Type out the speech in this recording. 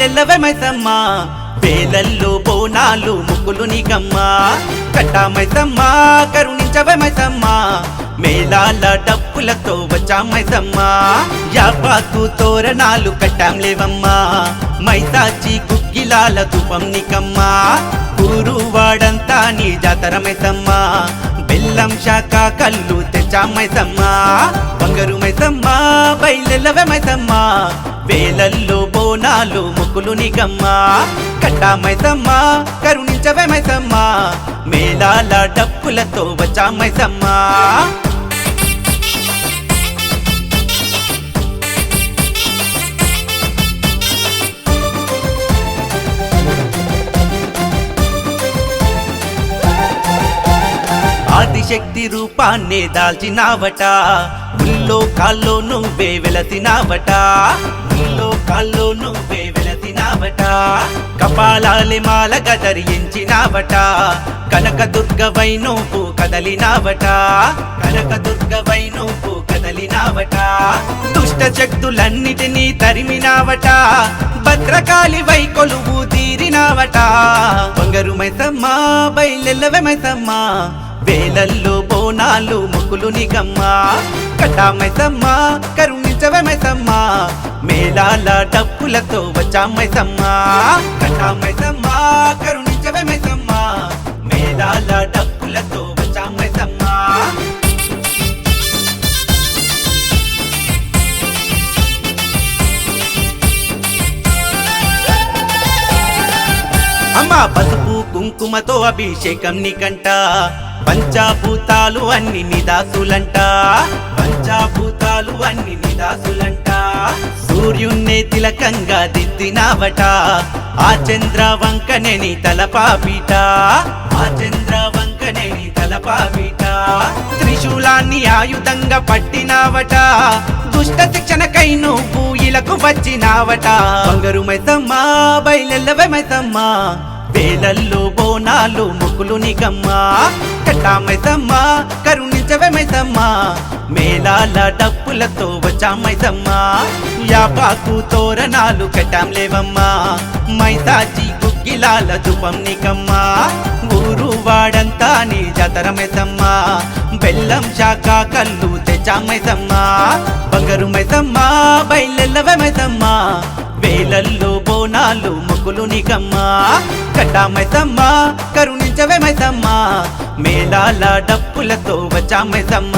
బయలెల్లవే మైసమ్మ వేలల్లో బోనాలు ముక్కులు నీకమ్మ కట్టా మైసమ్మ కరుణించవే మైసమ్మ మేళాల డప్పులతో వచ్చా మైసమ్మ యాపాకు తోరణాలు కట్టాం లేవమ్మా మైసాచి కుక్కిలాల ధూపం నీకమ్మ ఊరు వాడంతా నీ జాతర మైసమ్మ బెల్లం శాఖ కళ్ళు తెచ్చా మైసమ్మ బంగారు మైసమ్మ బయలెల్లవే మైసమ్మ వేలల్లో బోనాలు ముక్కులు నీకమ్మ కట్టా మైసమ్మ కరుణించవే మైసమ్మ మేళాల డప్పులతో వచ్చా మైసమ్మ ఆదిశక్తి రూపాన్నే దాల్చినావట ఉల్లో కాల్లో నువ్వే వెలసినావట ఉల్లో కాల్లో నువ్వే వెలసినావట కపాలాలి మాలగా ధరించినావట కనకదుర్గవై నువ్వు కదలినావట కనకదుర్గవై నువ్వు కదలినావట దుష్ట శక్తులన్నిటినీ తరిమినావట భద్రకాళివై కొలువు తీరినావట బంగారు మైసమ్మ బయలెల్లవే మైసమ్మ వేలల్లో బోనాలు ముక్కులు నీకమ్మ కట్టా మైసమ్మ కరుణించవే మైసమ్మ మేళాల డప్పులతో వచ్చా మైసమ్మ కట్టా మైసమ్మ కరుణించవే మైసమ్మ మేళాల డప్పులతో వచ్చా మైసమ్మ అమ్మ పసుపు కుంకుమతో అభిషేకం నీకంట పంచాభూతాలు అన్ని నిదాసులంట పంచాభూతాలు అన్ని నిదాసులంట సూర్యున్నే తిలకంగా దిద్దినావట ఆ చంద్ర వంకనే నీ తలపాపీట ఆ చంద్ర వంకనే నీ తలపాపీట త్రిశూలాన్ని ఆయుధంగా పట్టినావట దుష్ట శిక్షణకై నువ్వు ఇలకు వచ్చినావట బంగారు మైసమ్మ బయలెల్లవే మైసమ్మ వేలల్లో బోనాలు ముక్కులు నీకమ్మ కట్టా మైసమ్మ కరుణించవే మైసమ్మ మేళాల డప్పులతో వచ్చా మైసమ్మ యాపాకు తోరణాలు కట్టాం లేవమ్మా మైసాచి కుక్కిలాల ధూపం నీకమ్మ ఊరు వాడంతా నీ జాతర మైసమ్మ బెల్లం శాఖ కళ్ళు తెచ్చా మైసమ్మ బంగారు మైసమ్మ బయలెల్లవే మైసమ్మ వేలల్లో బోనాలు ముక్కులు నీకమ్మ కట్టా మైసమ్మ కరుణించవే మైసమ్మ మేళాల డప్పులతో వచ్చా మైసమ్మ